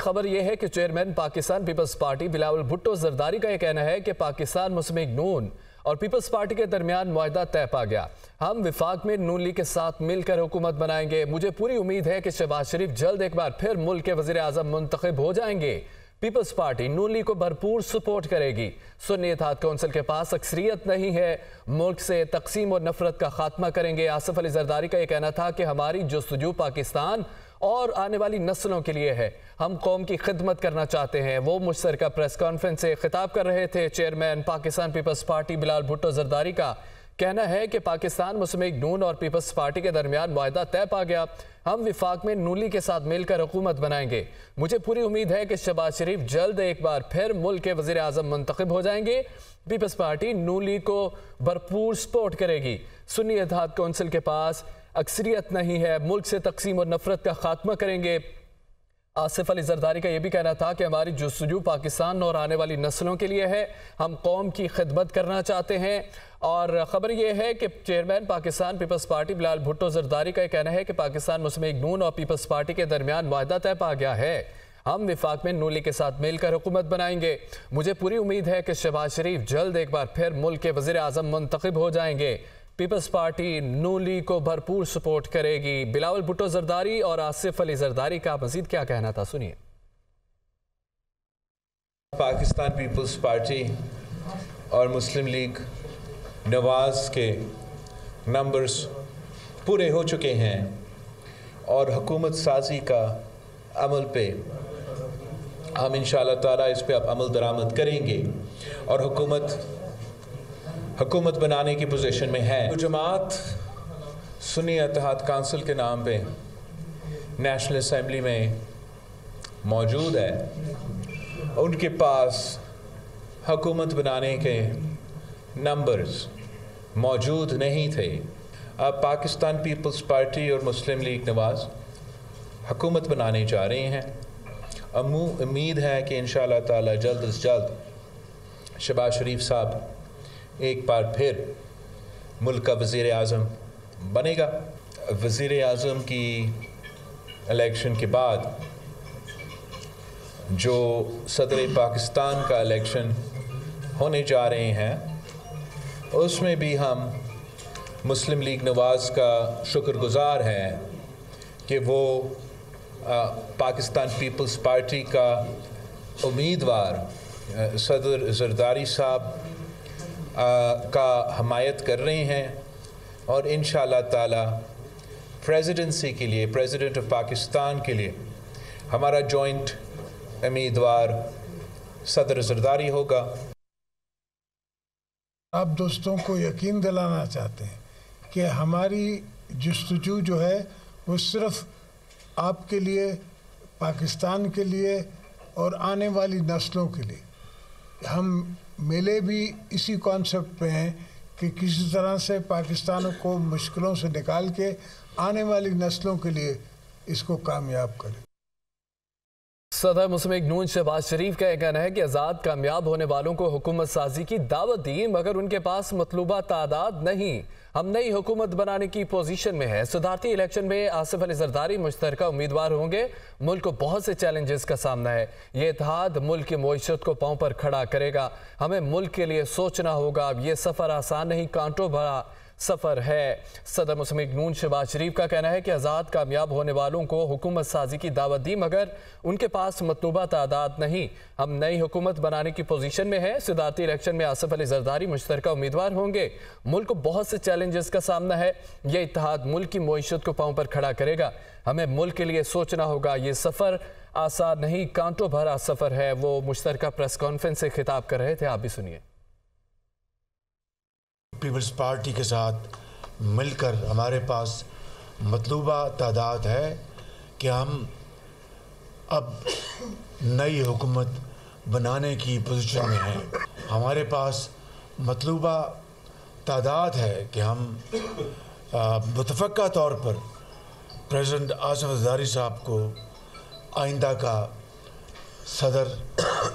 खबर यह है कि चेयरमैन पाकिस्तान पीपल्स पार्टी बिलावल भुट्टो जरदारी का यह कहना है कि पाकिस्तान मुस्लिम लीग नून और पीपल्स पार्टी के दरमियान मुआहदा तय पा गया। हम विफाक में नून लीग के साथ मिलकर हुकूमत बनाएंगे। मुझे पूरी उम्मीद है कि शहबाज शरीफ जल्द एक बार फिर मुल्क के वजीर आजम मुंतखब हो जाएंगे। पीपल्स पार्टी नून लीग को भरपूर सपोर्ट करेगी। सुन्नी इत्तेहाद कौंसिल के पास अक्सरियत नहीं है। मुल्क से तकसीम और नफरत का खात्मा करेंगे। आसिफ अली जरदारी का यह कहना था कि हमारी जुस्तजू पाकिस्तान और आने वाली नस्लों के लिए है। हम कौम की खिदमत करना चाहते हैं। वो मुश्तरका प्रेस कॉन्फ्रेंस से खिताब कर रहे थे। चेयरमैन पाकिस्तान पीपल्स पार्टी बिलावल भुट्टो जरदारी का कहना है कि पाकिस्तान मुस्लिम लीग नून और पीपल्स पार्टी के दरमियान मुआहदा तय पा गया। हम विफाक में नून लीग के साथ मिलकर हुकूमत बनाएंगे। मुझे पूरी उम्मीद है कि शहबाज शरीफ जल्द एक बार फिर मुल्क के वजीर आजम मुंतखब हो जाएंगे। पीपल्स पार्टी नून लीग को भरपूर सपोर्ट करेगी। सुन्नी इत्तेहाद कौंसिल के पास अक्सरियत नहीं है। मुल्क से तकसीम और नफरत का खात्मा करेंगे। आसिफ अली जरदारी का यह भी कहना था कि हमारी जुस्तजू पाकिस्तान और आने वाली नस्लों के लिए है। हम कौम की खिदमत करना चाहते हैं। और ख़बर यह है कि चेयरमैन पाकिस्तान पीपल्स पार्टी बिलावल भुट्टो जरदारी का कहना है कि पाकिस्तान मुस्लिम लीग नून और पीपल्स पार्टी के दरमियान मुआहदा तय पा गया है। हम विफाक में नून लीग के साथ मिलकर हुकूमत बनाएंगे। मुझे पूरी उम्मीद है कि शहबाज शरीफ जल्द एक बार फिर मुल्क के वजीर आजम मुंतखब हो जाएंगे। पीपल्स पार्टी नून लीग को भरपूर सपोर्ट करेगी। बिलावल भुट्टो जरदारी और आसिफ अली जरदारी का मजीद क्या कहना था, सुनिए। पाकिस्तान पीपल्स पार्टी और मुस्लिम लीग नवाज के नंबर्स पूरे हो चुके हैं और हुकूमत साजी का अमल पे हम इंशाअल्लाह ताला इस पे अब अमल दरामद करेंगे और हुकूमत बनाने की पोजीशन में है। तो जमात सुन्नी इत्तेहाद काउंसिल के नाम पे नेशनल असेंबली में मौजूद है। उनके पास हुकूमत बनाने के नंबर्स मौजूद नहीं थे। अब पाकिस्तान पीपल्स पार्टी और मुस्लिम लीग नवाज हुकूमत बनाने जा रहे हैं। उम्मीद है कि इंशाअल्लाह ताला जल्द अज जल्द शहबाज शरीफ साहब एक बार फिर मुल्क का वज़ीर आज़म बनेगा। वज़ीर आज़म की इलेक्शन के बाद जो सदर पाकिस्तान का इलेक्शन होने जा रहे हैं उसमें भी हम मुस्लिम लीग नवाज का शुक्रगुजार हैं कि वो पाकिस्तान पीपल्स पार्टी का उम्मीदवार सदर जरदारी साहब का हमायत कर रहे हैं और इंशाअल्लाह ताला प्रेसिडेंसी के लिए, प्रेसिडेंट ऑफ पाकिस्तान के लिए हमारा जॉइंट उम्मीदवार सदर जरदारी होगा। आप दोस्तों को यकीन दिलाना चाहते हैं कि हमारी जुस्तजू जो है वो सिर्फ आपके लिए, पाकिस्तान के लिए और आने वाली नस्लों के लिए। हम मिले भी इसी कॉन्सेप्ट पे हैं कि किसी तरह से पाकिस्तान को मुश्किलों से निकाल के आने वाली नस्लों के लिए इसको कामयाब करें। सदर मुस्लिम लीग नून शहबाज शरीफ का यह कहना है कि आज़ाद कामयाब होने वालों को हुकूमत साजी की दावत दी मगर उनके पास मतलूबा तादाद नहीं। हम नई हुकूमत बनाने की पोजीशन में है। सदारती इलेक्शन में आसिफ अली जरदारी मुश्तरका उम्मीदवार होंगे। मुल्क को बहुत से चैलेंजेस का सामना है। ये इत्तेहाद मुल्क की मईशत को पांव पर खड़ा करेगा। हमें मुल्क के लिए सोचना होगा। ये सफ़र आसान नहीं, कांटों भरा सफ़र है। सदर मुस्लिम लीग नून शहबाज शरीफ का कहना है कि आज़ाद कामयाब होने वालों को हुकूमत साजी की दावत दी मगर उनके पास मतलूबा तादाद नहीं। हम नई हुकूमत बनाने की पोजीशन में है। सदारती इलेक्शन में आसिफ अली जरदारी मुश्तरका उम्मीदवार होंगे। मुल्क को बहुत से चैलेंजेस का सामना है। यह इत्तेहाद मुल्क की मईशत को पांव पर खड़ा करेगा। हमें मुल्क के लिए सोचना होगा। ये सफ़र आसान नहीं, कांटों भरा सफ़र है। वो मुश्तरका प्रेस कॉन्फ्रेंस से खिताब कर रहे थे, आप भी सुनिए। पीपल्स पार्टी के साथ मिलकर हमारे पास मतलूबा तादाद है कि हम अब नई हुकूमत बनाने की पोजीशन में हैं। हमारे पास मतलूबा तादाद है कि हम मुतफ़क्का तौर पर प्रेसिडेंट आसिफ जरदारी साहब को आइंदा का सदर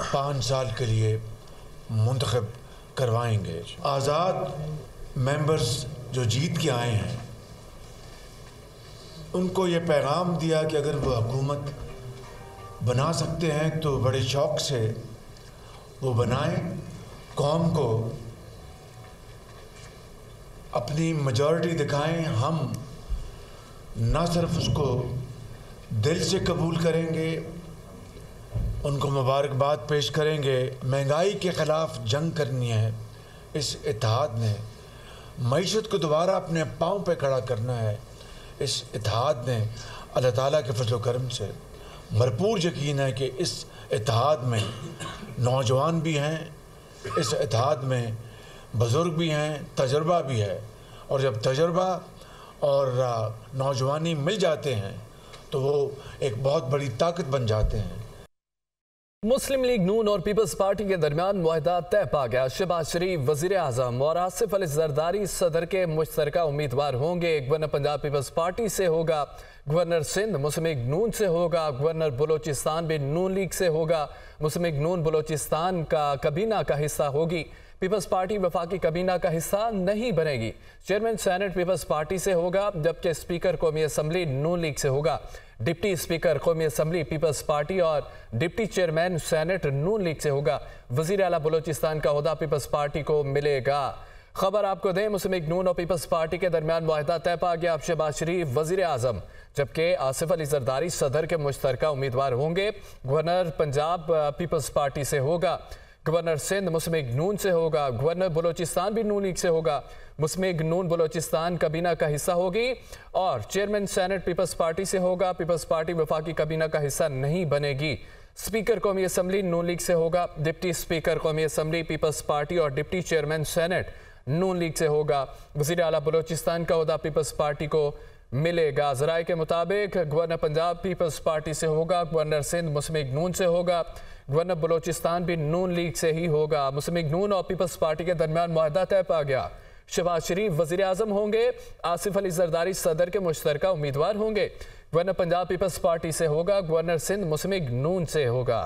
5 साल के लिए मुंतखब करवाएंगे। आज़ाद मेंबर्स जो जीत के आए हैं उनको ये पैगाम दिया कि अगर वो हुकूमत बना सकते हैं तो बड़े शौक़ से वो बनाएं, कौम को अपनी मेजॉरिटी दिखाएं। हम ना सिर्फ उसको दिल से कबूल करेंगे, उनको मुबारकबाद पेश करेंगे। महंगाई के ख़िलाफ़ जंग करनी है, इस इत्तेहाद ने मईशत को दोबारा अपने पाँव पे खड़ा करना है। इस इत्तेहाद ने अल्लाह ताला के फजल करम से भरपूर यकीन है कि इस इत्तेहाद में नौजवान भी हैं, इस इत्तेहाद में बुज़ुर्ग भी हैं, तजर्बा भी है। और जब तजर्बा और नौजवानी मिल जाते हैं तो वो एक बहुत बड़ी ताकत बन जाते हैं। मुस्लिम लीग नून और पीपल्स पार्टी के दरमियान मुआहदा तय पा गया। शहबाज शरीफ वजीर आजम और आसिफ अली जरदारी सदर के मुश्तरका उम्मीदवार होंगे। गवर्नर पंजाब पीपल्स पार्टी से होगा, गवर्नर सिंध मुस्लिम लीग नून से होगा, गवर्नर बलोचिस्तान भी नून लीग से होगा। मुस्लिम लीग नून बलोचिस्तान का कबीना का हिस्सा होगी। पीपल्स पार्टी वफाकी कबीना का हिस्सा नहीं बनेगी। चेयरमैन सेनेट पीपल्स पार्टी से होगा, जबकि स्पीकर कौमी असम्बली नून लीग से होगा। डिप्टी स्पीकर कौमी असम्बली पीपल्स पार्टी और डिप्टी चेयरमैन सेनेट नून लीग से होगा। वजीर आला बलोचिस्तान का ओहदा पीपल्स पार्टी को मिलेगा। खबर आपको दें, मुस्लिम लीग नून और पीपल्स पार्टी के दरमियान मुआहदा तय पा गया। शहबाज शरीफ वजीर आजम जबकि आसिफ अली जरदारी सदर के मुश्तरका उम्मीदवार होंगे। गवर्नर पंजाब पीपल्स पार्टी से होगा, गवर्नर सिंध मुस्लिम लीग नून से होगा, गवर्नर बलोचिस्तान भी नून लीग से होगा। मुस्लिम लीग नून बलोचिस्तान कबीना का हिस्सा होगी और चेयरमैन सेनेट पीपल्स पार्टी से होगा। पीपल्स पार्टी वफाकी कबीना का हिस्सा नहीं बनेगी। स्पीकर कौमी असम्बली नून लीग से होगा, डिप्टी स्पीकर कौमी असम्बली पीपल्स पार्टी और डिप्टी चेयरमैन सेनेट नून लीग से होगा। वज़ीर आला बलोचिस्तान का ओहदा पीपल्स पार्टी को मिलेगा। ज़राए के मुताबिक गवर्नर पंजाब पीपल्स पार्टी से होगा, गवर्नर सिंध मुस्लिम लीग नून से होगा, गवर्नर बलोचिस्तान भी नून लीग से ही होगा। मुस्लिम लीग नून और पीपल्स पार्टी के दरमियान मुआहदा तय पा गया। शहबाज शरीफ वजीर आजम होंगे, आसिफ अली जरदारी सदर के मुश्तरका उम्मीदवार होंगे। गवर्नर पंजाब पीपल्स पार्टी से होगा, गवर्नर सिंध मुस्लिम लीग नून से होगा।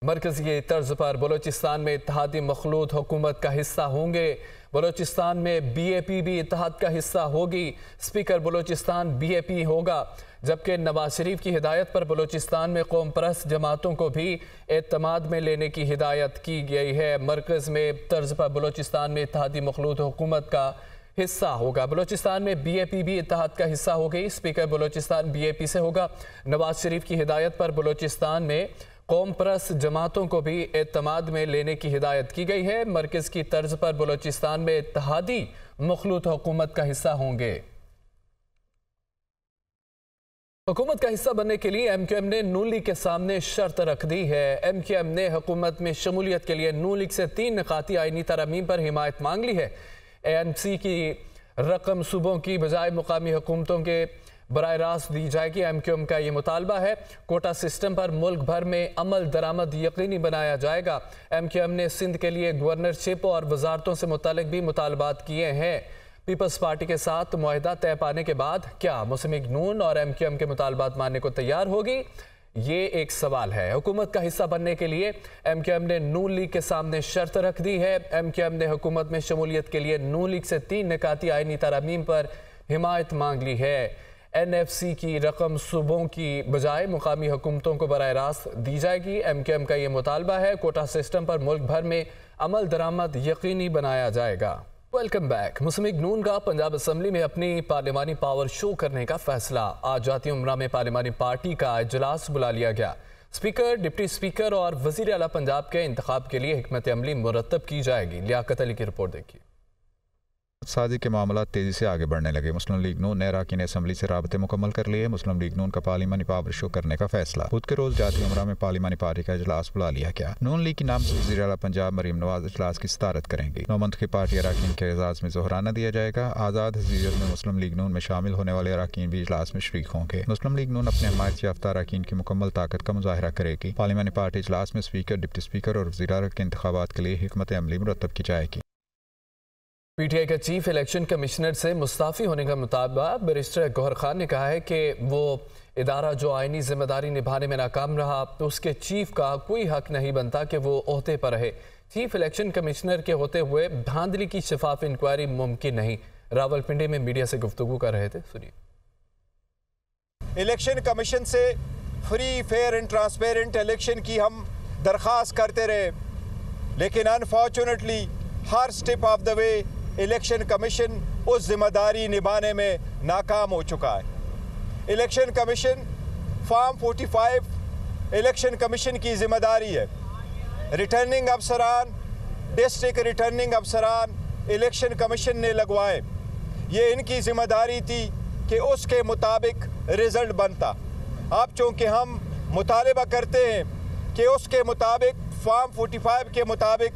मरकजी तर्ज पर बलोचिस्तान में इत्तेहादी मखलूत हुकूमत का हिस्सा होंगे। बलोचिस्तान में BAP भी इत्तेहाद का हिस्सा होगी। स्पीकर बलोचिस्तान BAP होगा, जबकि नवाज शरीफ की हिदायत पर बलोचिस्तान में कौम परस्त जमातों को भी एतमाद में लेने की हिदायत की गई है। मरकज में तर्ज पर बलोचिस्तान में इत्तेहादी मखलूत हुकूमत का हिस्सा होगा। बलोचिस्तान में BAP भी इत्तेहाद का हिस्सा हो गई। स्पीकर बलोचिस्तान BAP से होगा। नवाज शरीफ की हिदायत पर बलोचिस्तान में कौम परस्त जमातों को भी एतमाद में लेने की हिदायत की गई है। मरकज की तर्ज पर बलोचिस्तान में इत्तेहादी मखलूत हुकूमत का हिस्सा होंगे। हुकूमत का हिस्सा बनने के लिए MQM ने नून लीग के सामने शर्त रख दी है। MQM ने हुकूमत में शमूलियत के लिए नून लीग से 3 निकाती आईनी तरमीम पर हिमायत मांग ली है। ANC की रकम सूबों की बजाय मुकामी हुकूमतों के बराह रास्त दी जाएगी। MQM का ये मुतालबा है। कोटा सिस्टम पर मुल्क भर में अमल दरामद यकीनी बनाया जाएगा। MQM ने सिंध के लिए गवर्नरशिप और वजारतों से मुतालिक भी मुतालबात किए हैं। पीपल्स पार्टी के साथ मुआहदा तय पाने के बाद क्या मुस्लिम लीग नून और MQM के मुतालबात मानने को तैयार होगी, ये एक सवाल है। हुकूमत का हिस्सा बनने के लिए MQM ने नून लीग के सामने शर्त रख दी है। MQM ने हुकूमत में शमूलियत के लिए नून लीग से 3 निकाती आईनी तरमीम पर हिमायत मांग ली है। NFC की रकम सूबों की बजाय मुकामी हुकूमतों को बराह रास्त दी जाएगी। MQM का ये मुतालबा है। कोटा सिस्टम पर मुल्क भर में अमल दरामद यकीनी बनाया जाएगा। Welcome back. Muslim League Noon का पंजाब असम्बली में अपनी पार्लिमानी पावर शो करने का फैसला। आज जाती उमरा में पार्लिमानी पार्टी का इजलास बुला लिया गया। स्पीकर, डिप्टी स्पीकर और वजीर आला पंजाब के इंतखाब के लिए हिकमत अमली मुरतब की जाएगी। लियाकत अली की रिपोर्ट देखिए। साजी के मामला तेजी से आगे बढ़ने लगे। मुस्लिम लीग नून ने अरकान असम्बली से राबते मुकम्मल कर लिए। मुस्लिम लीग नून का पार्लिमानी पावर शो करने का फैसला। बुध के रोज जाती उमरा में पार्लिमानी पार्टी का इजलास बुला लिया गया। नून लीग की नाम से वज़ीर आला पंजाब मरीम नवाज इजलास की सदारत करेंगी। 9 मंतखब पार्टी अरकान के एजाज में जोहराना दिया जाएगा। आज़ाद हज़ीरत में मुस्लिम लीग नून में शामिल होने वाले अरकान भी इजलास में शरीक होंगे। मुस्लिम लीग नून अपने हमायत याफ्ता अरकान की मुकम्मल ताकत का मुजाहरा करेगी। पार्लिमानी पार्टी इजलास में स्पीकर, डिप्टी स्पीकर और वज़ीर आला के इंतखाबात के लिए हिकमत अमली मुरतब की जाएगी। PTI के चीफ इलेक्शन कमिश्नर से मुस्ताफ़ी होने का मुतालबा। बैरिस्टर गौहर खान ने कहा है कि वो इदारा जो आइनी जिम्मेदारी निभाने में नाकाम रहा तो उसके चीफ का कोई हक नहीं बनता कि वो ओहदे पर रहे। चीफ इलेक्शन कमिश्नर के होते हुए धांधली की शफाफ इंक्वायरी मुमकिन नहीं। रावलपिंडी में मीडिया से गुफ्तगू कर रहे थे, सुनिए। इलेक्शन कमीशन से free, fair and transparent election की हम दरख्वास्त करते रहे, लेकिन अनफॉर्चुनेटली हर step of the way election commission उस जिम्मेदारी निभाने में नाकाम हो चुका है। Election commission form 45 election commission की जिम्मेदारी है। रिटर्निंग अफसरान, डिस्ट्रिक्ट रिटर्निंग अफसरान इलेक्शन कमीशन ने लगवाए। ये इनकी जिम्मेदारी थी कि उसके मुताबिक रिज़ल्ट बनता। अब चूँकि हम मुतालबा करते हैं कि उसके मुताबिक फॉर्म 45 के मुताबिक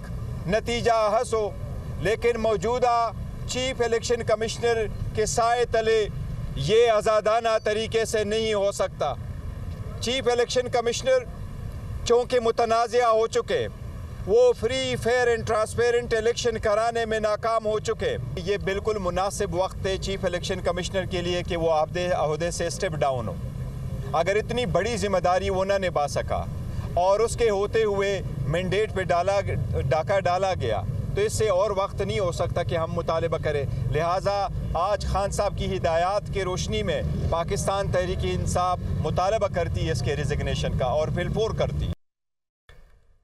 नतीजा हस हो, लेकिन मौजूदा चीफ इलेक्शन कमिश्नर के साए तले ये आज़ादाना तरीके से नहीं हो सकता। चीफ इलेक्शन कमिश्नर चूँकि मुतनाज़ा हो चुके, वो free, fair and transparent election कराने में नाकाम हो चुके। ये बिल्कुल मुनासिब वक्त है चीफ इलेक्शन कमिश्नर के लिए कि वो अहदे से स्टेप डाउन हो। अगर इतनी बड़ी जिम्मेदारी वो ना निभा सका और उसके होते हुए मैंडेट पे डाका डाला गया, तो इससे और वक्त नहीं हो सकता कि हम मुतालबा करें। लिहाजा आज खान साहब की हिदायत के रोशनी में पाकिस्तान तहरीक इंसाफ मुतालबा करती है इसके रिजिग्नेशन का और फिलफोर करती है।